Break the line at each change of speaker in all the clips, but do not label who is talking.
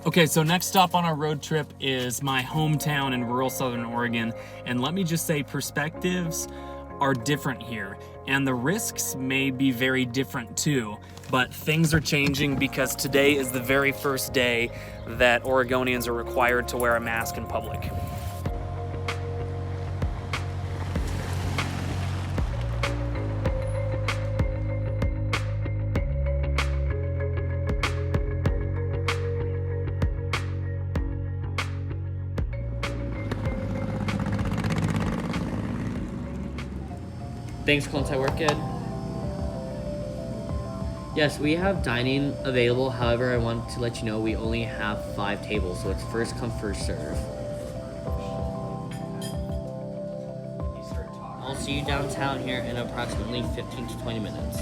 Okay, so next stop on our road trip is my hometown in rural Southern Oregon, and let me just say perspectives are different here, and the risks may be very different too, but things are changing because today is the very first day that Oregonians are required to wear a mask in public.
Thanks, Clint. I work good. Yes, we have dining available. However, I want to let you know we only have 5 tables, so it's first come, first serve. I'll see you downtown here in approximately 15 to 20 minutes.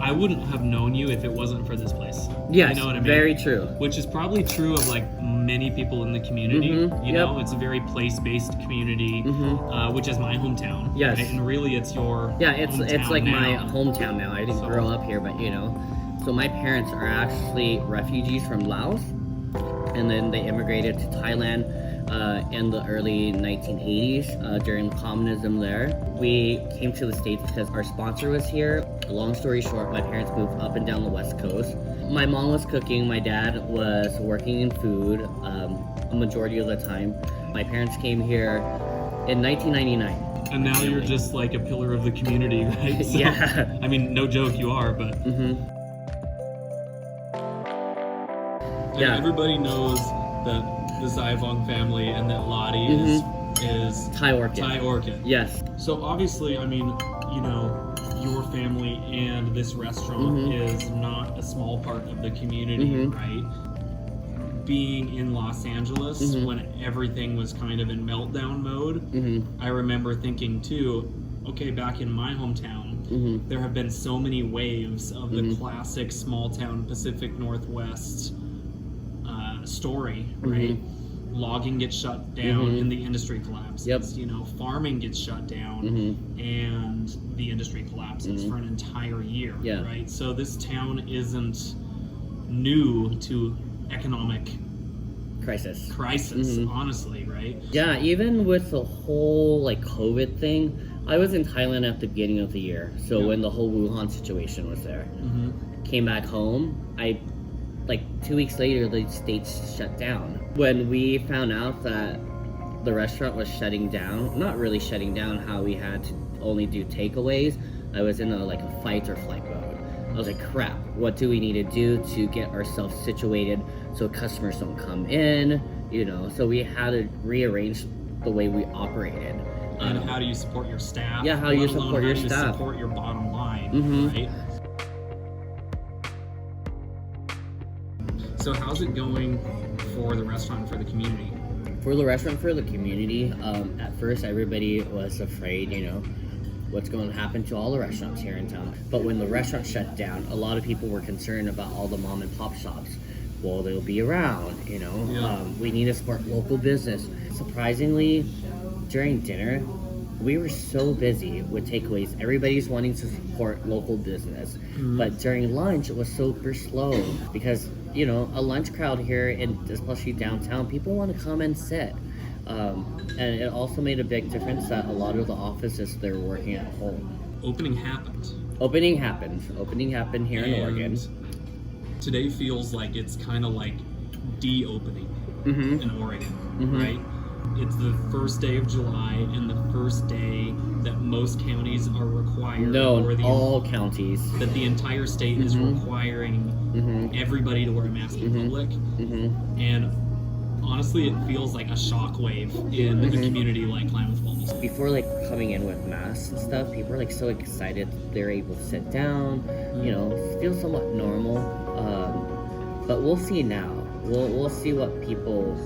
I wouldn't have known you if it wasn't for this place.
Yes,
you know what I mean?
Very true.
Which is probably true of like many people in the community. You know, it's a very place-based community, which is my hometown.
Yes,
right? And really, it's your
it's like
now.
my hometown now. I didn't grow up here, but you know. So my parents are actually refugees from Laos, and then they immigrated to Thailand in the early 1980s during communism there. We came to the States because our sponsor was here. Long story short, my parents moved up and down the West Coast. My mom was cooking, my dad was working in food a majority of the time. My parents came here in 1999.
And now you're just like a pillar of the community, right? So,
yeah.
I mean, no joke, you are, but...
Yeah.
Everybody knows that the Zaivong family and that Lottie is
Thai orchid.
Thai orchid.
Yes.
So obviously, I mean, you know, your family and this restaurant is not a small part of the community, right? Being in Los Angeles when everything was kind of in meltdown mode, I remember thinking too, okay, back in my hometown, there have been so many waves of the classic small town Pacific Northwest story, right? Logging gets shut down and the industry collapses. You know, farming gets shut down and the industry collapses for an entire year, right? So this town isn't new to economic crisis, honestly, right?
Yeah, even with the whole like COVID thing, I was in Thailand at the beginning of the year. So when the whole Wuhan situation was there, came back home, like 2 weeks later, the states shut down. When we found out that the restaurant was shutting down, not really shutting down, how we had to only do takeaways, I was in a fight or flight mode. I was like, crap, what do we need to do to get ourselves situated so customers don't come in, you know? So we had to rearrange the way we operated.
And how do you support your staff?
Yeah, how you support your staff.
How do you support your bottom line, right? So how's it going for the restaurant, for the community?
For the restaurant, for the community, at first everybody was afraid, you know, what's going to happen to all the restaurants here in town. But when the restaurant shut down, a lot of people were concerned about all the mom and pop shops. Well, they'll be around, you know. We need to support local business. Surprisingly, during dinner, we were so busy with takeaways. Everybody's wanting to support local business. But during lunch, it was super slow because, you know, a lunch crowd here, and especially downtown, people want to come and sit. And it also made a big difference that a lot of the offices, they're working at home.
Opening happened.
Opening happened here in Oregon.
Today feels like it's kind of like de-opening in Oregon, right? It's the first day of July and the first day that most counties are required.
All counties.
That the entire state is requiring everybody to wear a mask in public. And honestly, it feels like a shockwave in a community like Klamath Falls.
Before coming in with masks and stuff, people are so excited they're able to sit down, you know, feel somewhat normal. But we'll see now. We'll see what people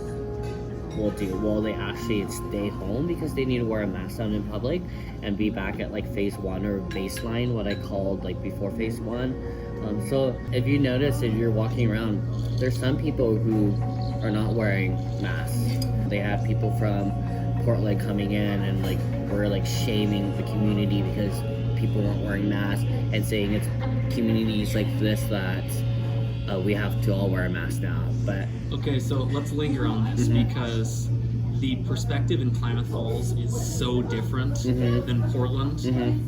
will do. Will they actually stay home because they need to wear a mask out in public and be back at phase 1 or baseline, what I called before phase 1? So if you notice, if you're walking around, there's some people who are not wearing masks. They have people from Portland coming in and we're shaming the community because people weren't wearing masks and saying it's communities like this that we have to all wear a mask now. But
okay, so let's linger on this because the perspective in Klamath Falls is so different than Portland,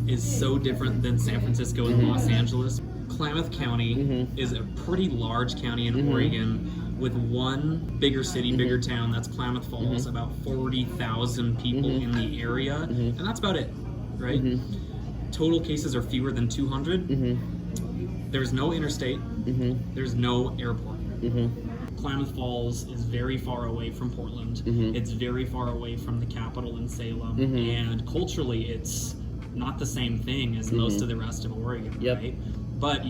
is so different than San Francisco and Los Angeles. Klamath County is a pretty large county in Oregon with one bigger city, bigger town, that's Klamath Falls, about 40,000 people in the area, and that's about it, right? Total cases are fewer than 200. There's no interstate, there's no airport. Klamath Falls is very far away from Portland. It's very far away from the capital in Salem, and culturally it's not the same thing as most of the rest of Oregon, right? But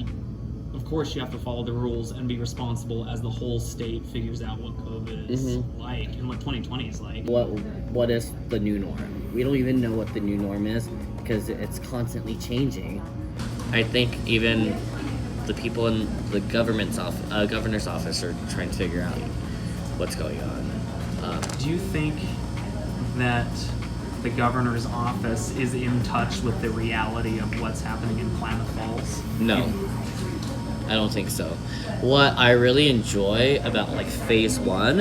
of course you have to follow the rules and be responsible as the whole state figures out what COVID is like and what 2020 is like.
What is the new norm? We don't even know what the new norm is because it's constantly changing. I think even the people in the governor's office are trying to figure out what's going on.
Do you think that the governor's office is in touch with the reality of what's happening in Klamath Falls?
No, I don't think so. What I really enjoy about like phase 1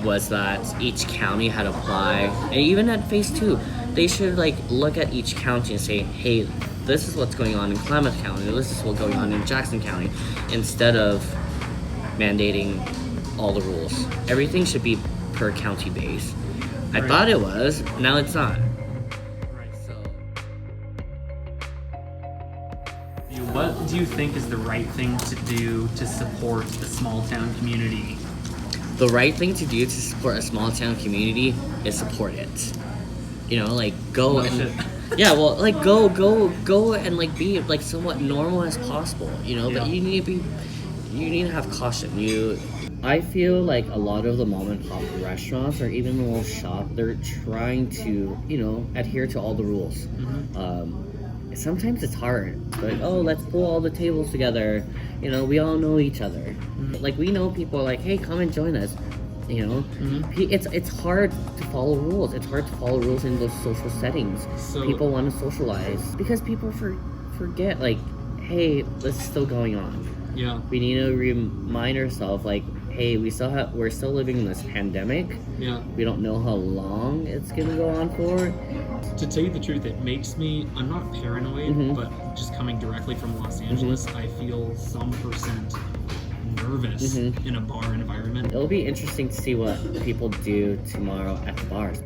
was that each county had applied, and even at phase 2, they should like look at each county and say, hey, this is what's going on in Klamath County, this is what's going on in Jackson County, instead of mandating all the rules. Everything should be per county base. I thought it was, now it's not.
Right, so what do you think is the right thing to do to support the small town community?
The right thing to do to support a small town community is support it. You know, like go yeah, well, like go and like be like somewhat normal as possible, you know, but you need to have caution. I feel like a lot of the mom and pop restaurants or even the little shop, they're trying to, you know, adhere to all the rules. Sometimes it's hard. Like, oh, let's pull all the tables together. You know, we all know each other. Like, we know people like, hey, come and join us. You know, it's hard to follow rules. It's hard to follow rules in those social settings. So, people want to socialize because people forget, like, hey, this is still going on.
Yeah.
We need to remind ourselves, like, hey, we're still living in this pandemic.
Yeah.
We don't know how long it's gonna go on for.
To tell you the truth, it makes me, I'm not paranoid, but just coming directly from Los Angeles, I feel some percent nervous in a bar environment.
It'll be interesting to see what people do tomorrow at the bars.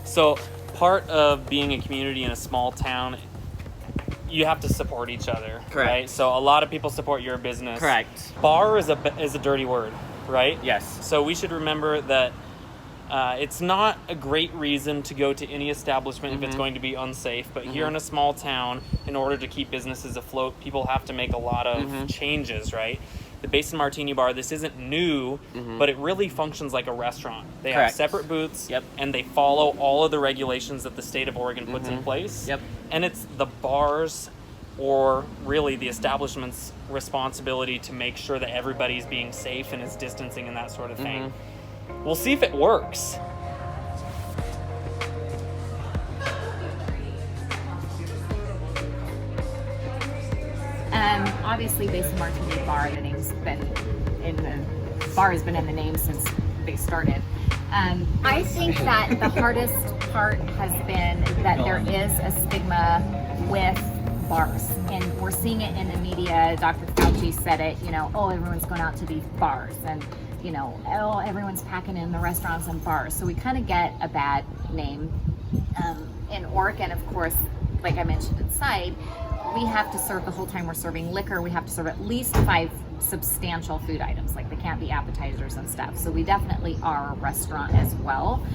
So part of being a community in a small town, you have to support each other.
Correct.
Right? So a lot of people support your business.
Correct.
Bar is a dirty word, right?
Yes.
So we should remember that it's not a great reason to go to any establishment if it's going to be unsafe. But here in a small town, in order to keep businesses afloat, people have to make a lot of changes, right? The Basin Martini Bar, this isn't new, but it really functions like a restaurant. They have separate booths, and they follow all of the regulations that the state of Oregon puts in place. And it's the bar's, or really the establishment's, responsibility to make sure that everybody's being safe and is distancing and that sort of thing. We'll see if it works.
Obviously, Basin Martini Bar, the name's been in the bar has been in the name since they started. I think that the hardest part has been that there is a stigma with bars, and we're seeing it in the media. Dr. Fauci said it, you know, oh, everyone's going out to these bars, and you know, oh, everyone's packing in the restaurants and bars. So we kind of get a bad name. In Oregon, of course, like I mentioned inside, we have to serve the whole time we're serving liquor. We have to serve at least 5 substantial food items. Like, they can't be appetizers and stuff. So we definitely are a restaurant as well.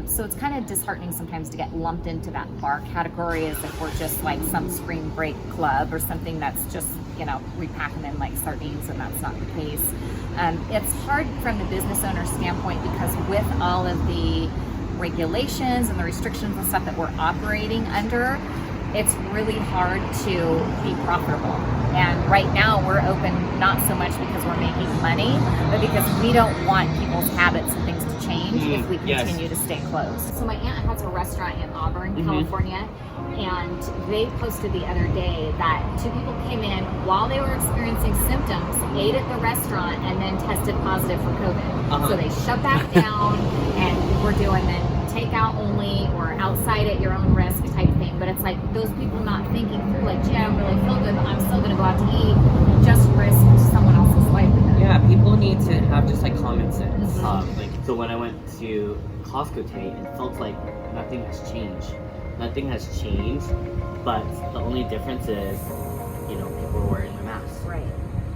So it's kind of disheartening sometimes to get lumped into that bar category as if we're just like some spring break club or something that's just, you know, we pack them in like sardines, and that's not the case. It's hard from the business owner standpoint because with all of the regulations and the restrictions and stuff that we're operating under, it's really hard to be profitable. And right now we're open not so much because we're making money, but because we don't want people's habits and things to change if we continue to stay closed. So my aunt has a restaurant in Auburn, California, and they posted the other day that 2 people came in while they were experiencing symptoms, ate at the restaurant, and then tested positive for COVID. So they shut that down, and we're doing the takeout only or outside at your own risk type thing. But it's like those people not thinking through, like, gee, I don't really feel good, but I'm still going to go out to eat, just risk someone else's livelihood.
Yeah, people need to have just like common sense. Like, so when I went to Costco today, it felt like nothing has changed. Nothing has changed, but the only difference is, you know, people are wearing their masks.
Right.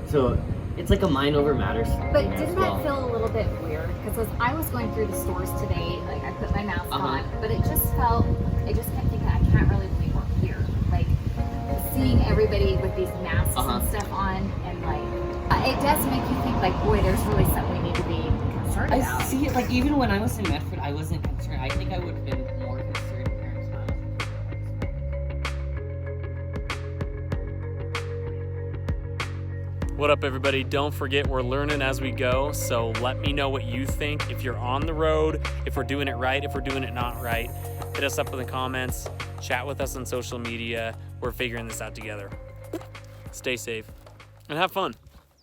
So it's like a mind over matters.
But didn't that feel a little bit weird? Because as I was going through the stores today, like I put my mask on, but it just felt, I just kept thinking, I can't really believe we're here. Like seeing everybody with these masks and stuff on, and like, it does make you think like, boy, there's really something we need to be concerned about.
I see it, like even when I was in Medford, I wasn't concerned. I think I would have been more concerned if parents had.
What up, everybody? Don't forget, we're learning as we go, so let me know what you think. If you're on the road, if we're doing it right, if we're doing it not right, hit us up in the comments, chat with us on social media. We're figuring this out together. Stay safe and have fun.